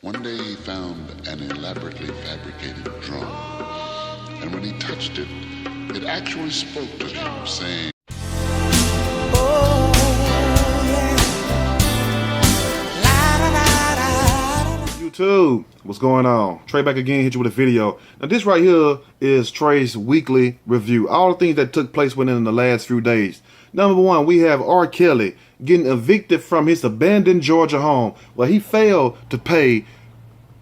One day he found an elaborately fabricated drum, and when he touched it, it actually spoke to him, saying, YouTube, what's going on? Trey back again, hit you with a video. Now this right here is Trey's weekly review. All the things that took place within the last few days. Number one, we have R. Kelly getting evicted from his abandoned Georgia home. Well, he failed to pay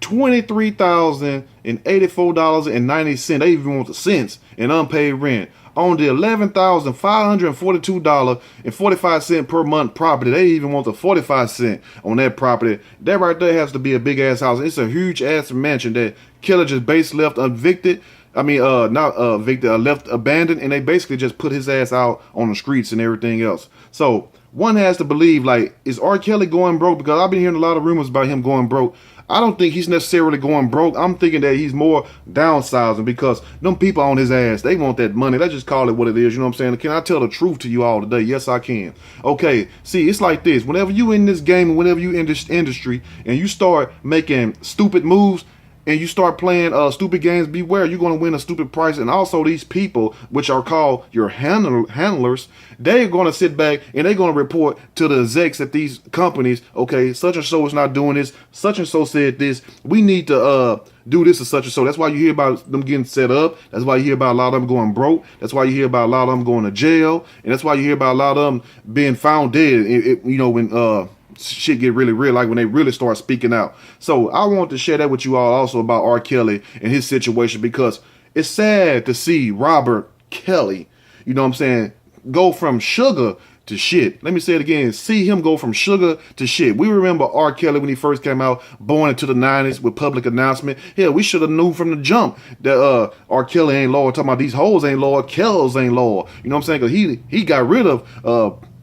$23,084.90. They even want the cents in unpaid rent on the $11,542.45 per month property. They even want the 45 cents on that property. That right there has to be a big ass house. It's a huge ass mansion that Killer just basically left evicted. Not evicted, left abandoned, and they basically just put his ass out on the streets and everything else. So one has to believe, like, is R. Kelly going broke? Because I've been hearing a lot of rumors about him going broke. I don't think he's necessarily going broke. I'm thinking that he's more downsizing because them people on his ass, they want that money. Let's just call it what it is. You know what I'm saying? Can I tell the truth to you all today? Yes, I can. Okay, see, it's like this. Whenever you in this game and whenever you in this industry and you start making stupid moves, and you start playing stupid games, beware, you're going to win a stupid price. And also these people, which are called your handlers, they're going to sit back and they're going to report to the execs at these companies, okay, such and so is not doing this, such and so said this, we need to do this or such and so. That's why you hear about them getting set up. That's why you hear about a lot of them going broke. That's why you hear about a lot of them going to jail. And that's why you hear about a lot of them being found dead, when shit get really real, like when they really start speaking out. So I want to share that with you all also about R. Kelly and his situation, because it's sad to see Robert Kelly, you know what I'm saying, go from sugar to shit. Let me say it again. See him go from sugar to shit. We remember R. Kelly when he first came out, born into the 90s with public announcement. Hell, we should have knew from the jump that R. Kelly ain't loyal. Talking about these hoes ain't loyal, Kells ain't loyal. You know what I'm saying? Because he got rid of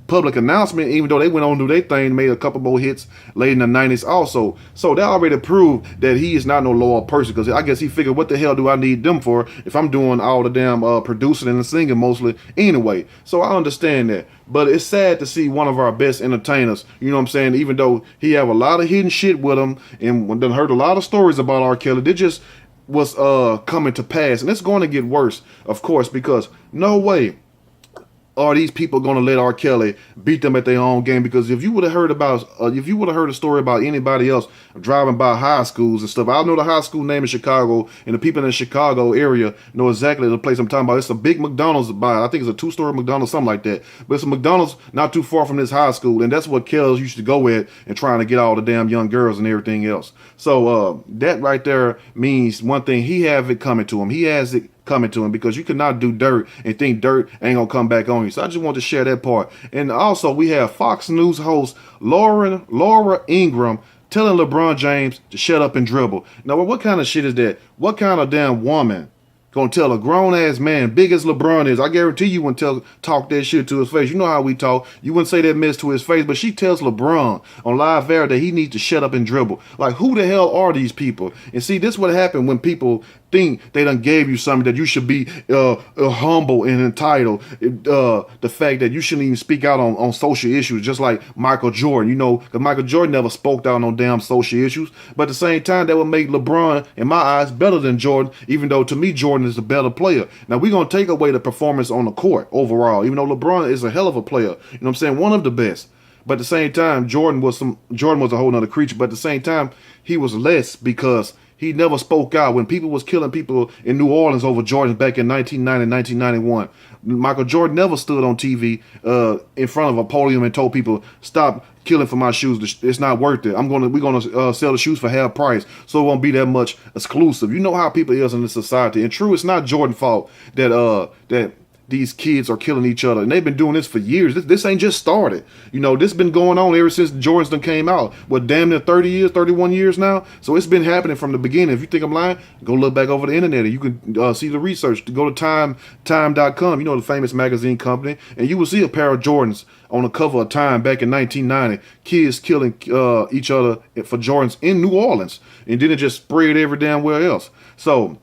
public announcement, even though they went on to do their thing, made a couple more hits late in the 90s also. So that already proved that he is not no loyal person, because I guess he figured, what the hell do I need them for if I'm doing all the damn producing and singing mostly anyway. So I understand that. But it's sad to see one of our best entertainers, you know what I'm saying, even though he have a lot of hidden shit with him and done heard a lot of stories about R. Kelly, they just was coming to pass. And it's going to get worse, of course, because no way are these people going to let R. Kelly beat them at their own game? Because if you would have heard about, a story about anybody else driving by high schools and stuff, I know the high school name in Chicago, and the people in the Chicago area know exactly the place I'm talking about. It's a big McDonald's by, I think it's a 2-story McDonald's, something like that. But it's a McDonald's not too far from this high school, and that's what Kells used to go at and trying to get all the damn young girls and everything else. So that right there means one thing: he have it coming to him. He has it coming to him, because you cannot do dirt and think dirt ain't gonna come back on you. So I just want to share that part. And also we have Fox News host Laura Ingraham telling LeBron James to shut up and dribble. Now what kind of shit is that? What kind of damn woman gonna tell a grown ass man, big as LeBron is? I guarantee you wouldn't talk that shit to his face. You know how we talk. You wouldn't say that mess to his face, but she tells LeBron on live air that he needs to shut up and dribble. Like, who the hell are these people? And see, this what happened when people think they done gave you something, that you should be humble and entitled. The fact that you shouldn't even speak out on social issues, just like Michael Jordan, because Michael Jordan never spoke out on damn social issues. But at the same time, that would make LeBron, in my eyes, better than Jordan, even though to me Jordan is the better player. Now we're going to take away the performance on the court overall, even though LeBron is a hell of a player, you know what I'm saying, one of the best. But at the same time, Jordan was a whole nother creature. But at the same time, he was less, because he never spoke out when people was killing people in New Orleans over Jordan back in 1990, 1991. Michael Jordan never stood on TV in front of a podium and told people, stop killing for my shoes. It's not worth it. We're gonna sell the shoes for half price, so it won't be that much exclusive. You know how people is in this society. And true, it's not Jordan's fault that these kids are killing each other, and they've been doing this for years. This ain't just started. This been going on ever since Jordans done came out. What, damn near 30 years, 31 years now? So it's been happening from the beginning. If you think I'm lying, go look back over the internet and you can see the research. Go to time.com, the famous magazine company, and you will see a pair of Jordans on the cover of Time back in 1990. Kids killing each other for Jordans in New Orleans, and then it just spread every damn where else. So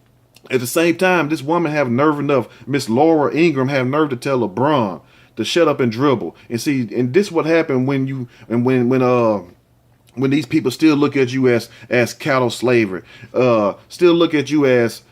at the same time, this woman have nerve enough, Miss Laura Ingraham, have nerve to tell LeBron to shut up and dribble. And see, and this what happened when when these people still look at you as cattle slavery, still look at you as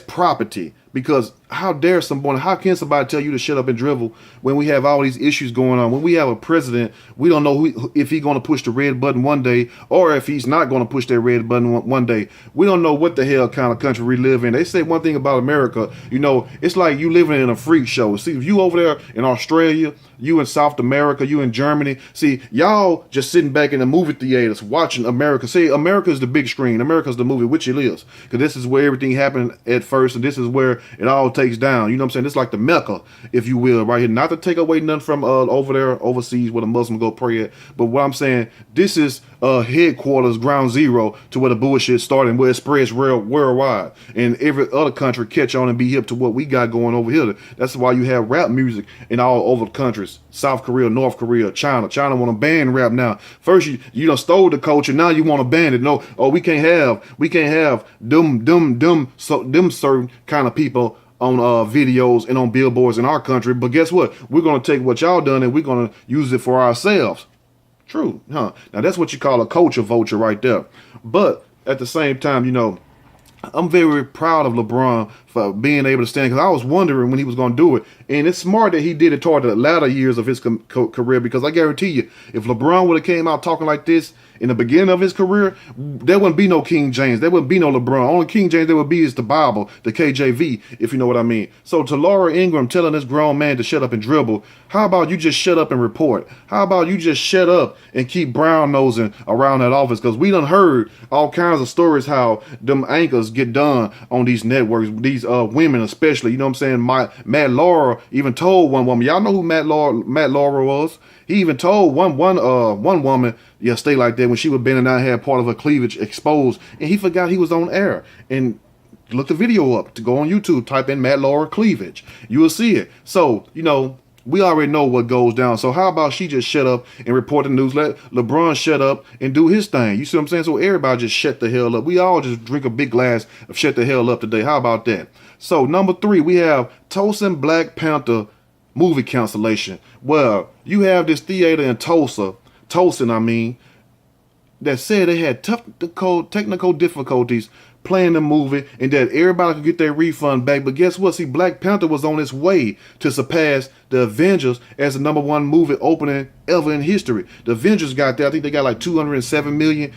property. Because how dare someone, how can somebody tell you to shut up and drivel when we have all these issues going on? When we have a president, we don't know if he's going to push the red button one day or if he's not going to push that red button one day. We don't know what the hell kind of country we live in. They say one thing about America, it's like you living in a freak show. See, if you over there in Australia, you in South America, you in Germany, see, y'all just sitting back in the movie theaters watching America. See, America is the big screen. America's the movie, which it is. Because this is where everything happened at first, and this is where it all takes down. You know what I'm saying? It's like the Mecca, if you will, right here. Not to take away nothing from over there overseas where the Muslims go pray at. But what I'm saying, this is headquarters, ground zero to where the bullshit started and where it spreads worldwide. And every other country catch on and be hip to what we got going over here. That's why you have rap music in all over the countries. South Korea, North Korea, China. China want to ban rap now. First you done stole the culture, now you want to ban it. No, we can't have them certain kind of people on videos and on billboards in our country. But guess what? We're going to take what y'all done and we're going to use it for ourselves. True, huh? Now that's what you call a culture vulture right there. But at the same time, I'm very proud of LeBron for being able to stand, because I was wondering when he was going to do it. And it's smart that he did it toward the latter years of his career, because I guarantee you, if LeBron would have came out talking like this in the beginning of his career, there wouldn't be no King James. There wouldn't be no LeBron. Only King James there would be is the Bible, the KJV, if you know what I mean. So to Laura Ingraham telling this grown man to shut up and dribble, how about you just shut up and report? How about you just shut up and keep brown nosing around that office? Because we done heard all kinds of stories how them anchors get done on these networks, these women especially. You know what I'm saying? Matt Lauer even told one woman, y'all know who Matt Lauer was? He even told one woman, yeah, stay like that, when she was bending down, had part of her cleavage exposed, and he forgot he was on air. And look the video up, to go on YouTube, type in Matt Lauer cleavage. You will see it. So, we already know what goes down. So how about she just shut up and report the news? Let LeBron shut up and do his thing. You see what I'm saying? So everybody just shut the hell up. We all just drink a big glass of shut the hell up today. How about that? So number 3, we have Tulsa Black Panther movie cancellation. Well, you have this theater in Tulsa, that said they had technical difficulties playing the movie and that everybody could get their refund back. But guess what? See, Black Panther was on its way to surpass the Avengers as the #1 movie opening ever in history. The Avengers got there. I think they got like 207 million.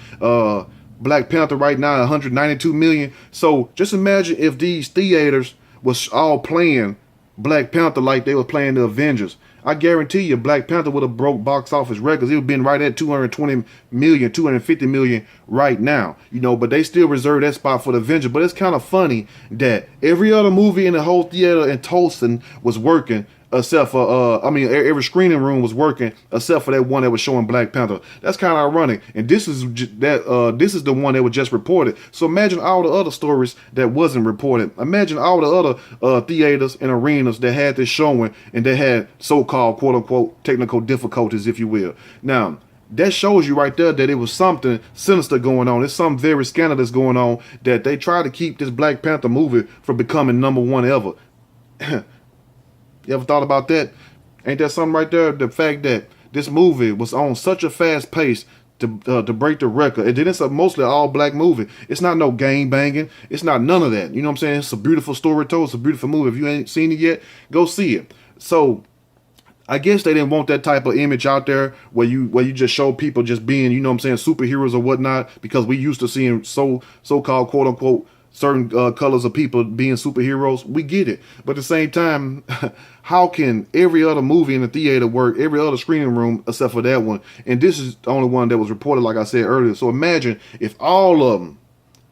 Black Panther right now 192 million. So just imagine if these theaters was all playing Black Panther like they were playing the Avengers. I guarantee you Black Panther would have broke box office records. It would have been right at 220 million, 250 million right now. But they still reserve that spot for the Avengers. But it's kind of funny that every other movie in the whole theater in Tulsa was working, except for every screening room was working except for that one that was showing Black Panther. That's kind of ironic. And this is the one that was just reported. So imagine all the other stories that wasn't reported. Imagine all the other theaters and arenas that had this showing and that had so-called quote unquote technical difficulties, if you will. Now, that shows you right there that it was something sinister going on. There's something very scandalous going on, that they try to keep this Black Panther movie from becoming #1 ever. You ever thought about that? Ain't that something right there? The fact that this movie was on such a fast pace to break the record. And then it's mostly all black movie. It's not no gang banging. It's not none of that. You know what I'm saying? It's a beautiful story told. It's a beautiful movie. If you ain't seen it yet, go see it. So I guess they didn't want that type of image out there where you just show people just being, superheroes or whatnot, because we used to seeing so-called quote unquote certain colors of people being superheroes. We get it. But at the same time, how can every other movie in the theater work, every other screening room except for that one? And this is the only one that was reported, like I said earlier. So imagine if all of them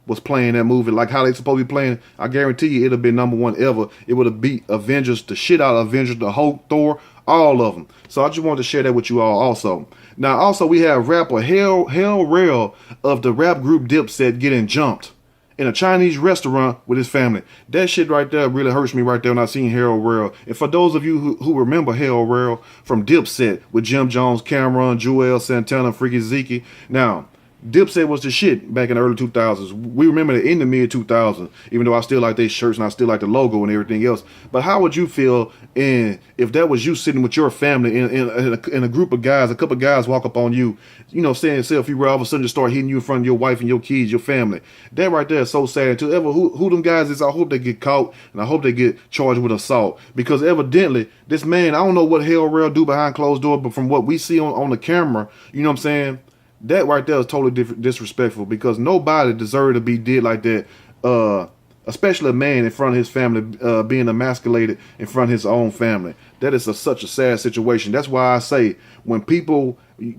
was playing that movie like how they supposed to be playing. I guarantee you it'd have been #1 ever. It would have beat Avengers, the shit out of Avengers, the Hulk, Thor, all of them. So I just wanted to share that with you all also. Now also we have rapper Hell Rell of the rap group Dipset getting jumped in a Chinese restaurant with his family. That shit right there really hurts me right there when I seen Harold Rell. And for those of you who remember Harold Rell from Dipset with Jim Jones, Cameron, Joel Santana, Freaky Zeke. Now, Dipset was the shit back in the early 2000s. We remember it in the mid 2000s, even though I still like their shirts and I still like the logo and everything else. But how would you feel if that was you sitting with your family in a group of guys, a couple of guys walk up on you, saying yourself, you all of a sudden just start hitting you in front of your wife and your kids, your family. That right there is so sad. To ever who them guys is, I hope they get caught and I hope they get charged with assault, because evidently this man, I don't know what hell real do behind closed doors, but from what we see on the camera, you know what I'm saying? That right there is totally disrespectful, because nobody deserved to be did like that, especially a man in front of his family, being emasculated in front of his own family. That is such a sad situation. That's why I say, when people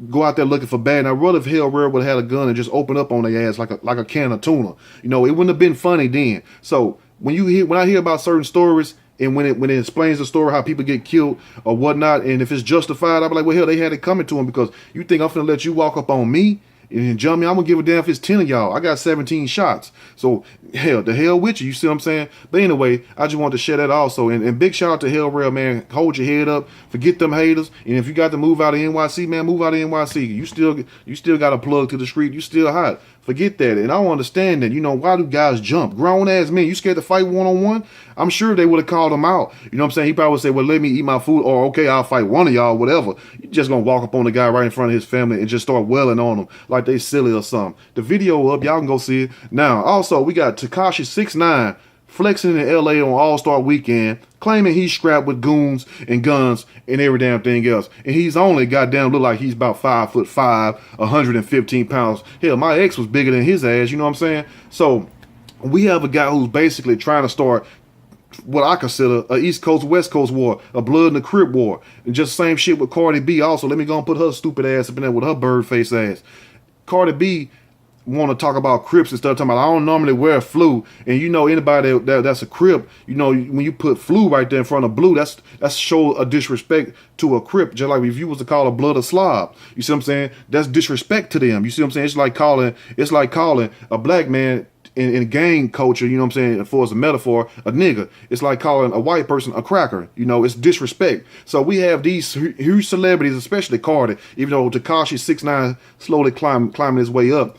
go out there looking for bad, I'd rather if Hell Rare would have had a gun and just open up on their ass like a can of tuna. It wouldn't have been funny then. So when I hear about certain stories, and when it explains the story, how people get killed or whatnot, and if it's justified, I'll be like, well, hell, they had it coming to them, because you think I'm finna let you walk up on me and jump me? I'm gonna give a damn if it's 10 of y'all. I got 17 shots. So hell, the hell with you. You see what I'm saying? But anyway, I just wanted to share that also. And big shout out to Hell Rail, man. Hold your head up. Forget them haters. And if you got to move out of NYC, man, move out of NYC. You still got a plug to the street. You still hot. Forget that. And I don't understand that. Why do guys jump? Grown ass men, you scared to fight one-on-one? I'm sure they would have called him out. You know what I'm saying? He probably would say, well, let me eat my food, or okay, I'll fight one of y'all, whatever. You just gonna walk up on the guy right in front of his family and just start wailing on him like they silly or something. The video up, y'all can go see it. Now, also, we got Tekashi 6ix9ine flexing in LA on All-Star Weekend, claiming he's strapped with goons and guns and every damn thing else. And he's only goddamn look like he's about 5'5", 115 pounds. Hell, my ex was bigger than his ass, you know what I'm saying? So we have a guy who's basically trying to start what I consider a East Coast, West Coast war, a blood and the Crip war. And just same shit with Cardi B also. Let me go and put her stupid ass up in there with her bird face ass. Cardi B want to talk about Crips and stuff, talking about I don't normally wear flu, and anybody that's a Crip, when you put flu right there in front of blue, that's show a disrespect to a Crip, just like if you was to call a blood a slob. You see what I'm saying? That's disrespect to them. You see what I'm saying? It's like calling a black man in gang culture, you know what I'm saying, for as a metaphor, a nigga. It's like calling a white person a cracker. It's disrespect. So we have these huge celebrities, especially Cardi, even though Tekashi 6ix9ine slowly climbing his way up,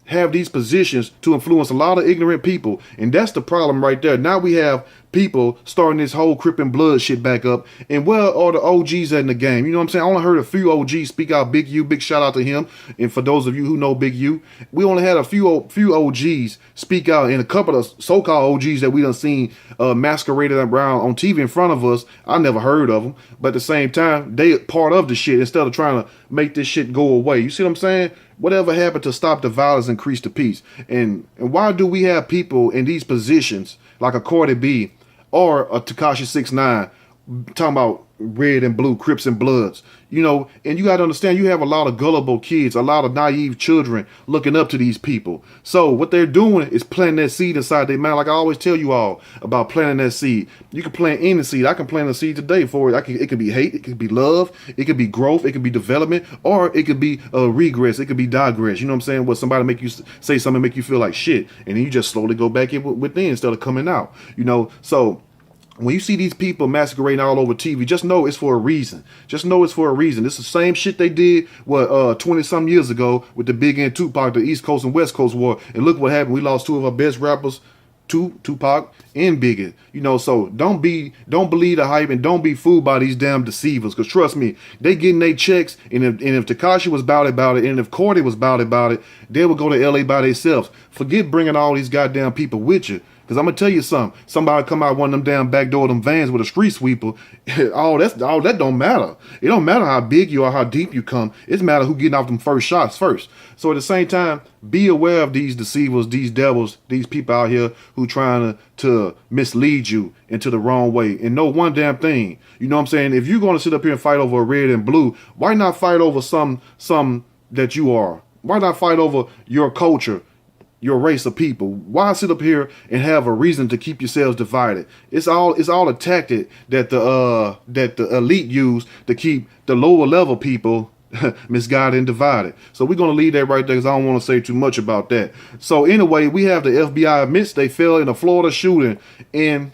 have these positions to influence a lot of ignorant people. And that's the problem right there. Now we have people starting this whole Crip and Blood shit back up. And where are the OGs in the game? You know what I'm saying? I only heard a few OGs speak out. Big U, big shout out to him. And for those of you who know Big U, we only had a few OGs speak out, and a couple of so-called OGs that we done seen masqueraded around on TV in front of us. I never heard of them. But at the same time, they part of the shit instead of trying to make this shit go away. You see what I'm saying? Whatever happened to stop the violence, increase the peace? And why do we have people in these positions like a Cardi B or a Tekashi 6ix9ine talking about red and blue, Crips and Bloods? And you got to understand, you have a lot of gullible kids, a lot of naive children looking up to these people. So what they're doing is planting that seed inside their mind. Like I always tell you all about planting that seed. You can plant any seed. I can plant a seed today for it. It could be hate, it could be love, it could be growth, it could be development, or it could be regress, it could be digress. You know what I'm saying? Where somebody make you say something, make you feel like shit, and then you just slowly go back in within instead of coming out. So when you see these people masquerading all over TV, just know it's for a reason. Just know it's for a reason. It's the same shit they did 20-some years ago with the Big and Tupac, the East Coast and West Coast war. And look what happened. We lost two of our best rappers, Tupac and Biggie. So don't believe the hype and don't be fooled by these damn deceivers. Because trust me, they getting their checks. And if Tekashi was about it, and if Cardi was about it, they would go to LA by themselves. Forget bringing all these goddamn people with you. Because I'm going to tell you something. Somebody come out one of them damn back door of them vans with a street sweeper. all that don't matter. It don't matter how big you are, how deep you come. It's matter who getting off them first shots first. So at the same time, be aware of these deceivers, these devils, these people out here who trying to mislead you into the wrong way. And know one damn thing. You know what I'm saying? If you're going to sit up here and fight over red and blue, why not fight over some that you are? Why not fight over your culture, your race of people? Why sit up here and have a reason to keep yourselves divided? It's all a tactic that the elite use to keep the lower level people misguided and divided. So we're going to leave that right there because I don't want to say too much about that. So anyway, we have the FBI admits they fell in a Florida shooting in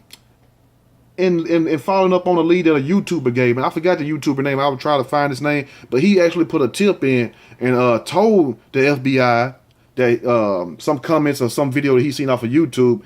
in following up on a lead that a YouTuber gave, and I forgot the YouTuber name. I would try to find his name, but he actually put a tip in and told the FBI that some comments or some video that he seen off of YouTube,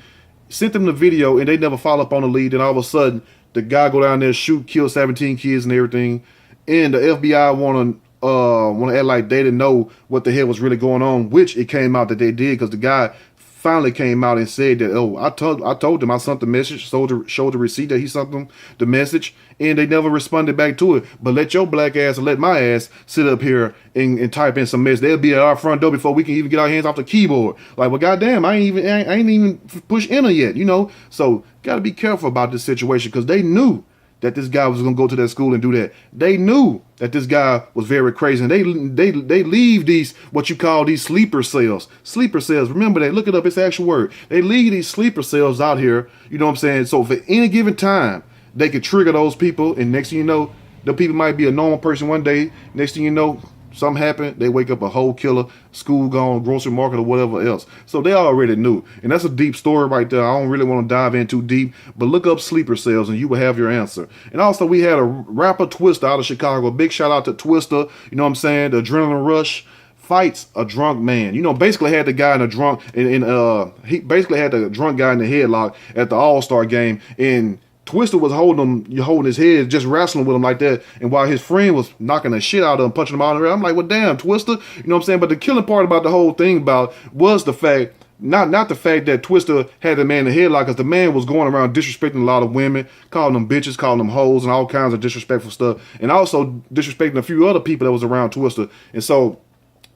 sent them the video, and they never follow up on the lead. And all of a sudden, the guy go down there, shoot, kill 17 kids and everything, and the FBI want to act like they didn't know what the hell was really going on, which it came out that they did, because the guy finally came out and said that, oh, I told them I sent the message, showed the receipt that he sent them the message, and they never responded back to it. But let your black ass and let my ass sit up here and type in some mess. They'll be at our front door before we can even get our hands off the keyboard. Like, well, goddamn, I ain't even push enter yet, you know. So gotta be careful about this situation, because they knew that this guy was gonna go to that school and do that. They knew that this guy was very crazy, and they leave these, what you call these sleeper cells. Sleeper cells, remember that, look it up, it's the actual word. They leave these sleeper cells out here, you know what I'm saying? So for any given time, they could trigger those people, and next thing you know, the people might be a normal person one day, next thing you know, something happened, they wake up a whole killer, school gone, grocery market, or whatever else. So they already knew. And that's a deep story right there. I don't really want to dive in too deep, but look up sleeper cells and you will have your answer. And also, we had a rapper, Twista, out of Chicago. Big shout out to Twista, you know what I'm saying? The Adrenaline Rush fights a drunk man. You know, basically had the guy in a drunk, he basically had the drunk guy in the headlock at the All-Star game, and Twister was holding his head, just wrestling with him like that. And while his friend was knocking the shit out of him, punching him out of the I'm like, well, damn, Twister. You know what I'm saying? But the killing part about the whole thing was the fact, not the fact that Twister had the man in the headlock, because the man was going around disrespecting a lot of women, calling them bitches, calling them hoes, and all kinds of disrespectful stuff. And also disrespecting a few other people that was around Twister. And so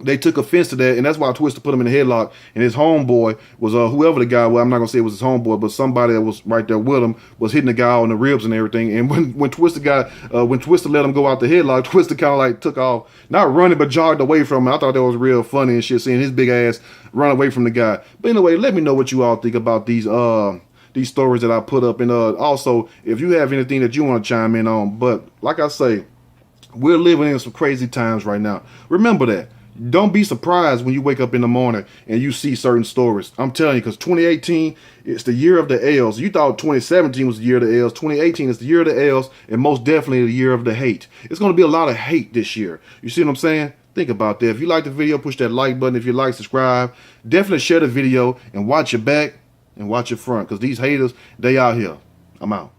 they took offense to that, and that's why Twister put him in the headlock. And his homeboy was whoever the guy was. I'm not gonna say it was his homeboy, but somebody that was right there with him was hitting the guy on the ribs and everything. And when Twister let him go out the headlock, Twister kind of like took off, not running but jogged away from him. I thought that was real funny and shit, seeing his big ass run away from the guy. But anyway, let me know what you all think about these stories that I put up, and also if you have anything that you want to chime in on. But like I say, we're living in some crazy times right now. Remember that. Don't be surprised when you wake up in the morning and you see certain stories. I'm telling you, because 2018 is the year of the L's. You thought 2017 was the year of the L's. 2018 is the year of the L's, and most definitely the year of the hate. It's going to be a lot of hate this year. You see what I'm saying? Think about that. If you like the video, push that like button. If you like, subscribe. Definitely share the video and watch your back and watch your front, because these haters, they out here. I'm out.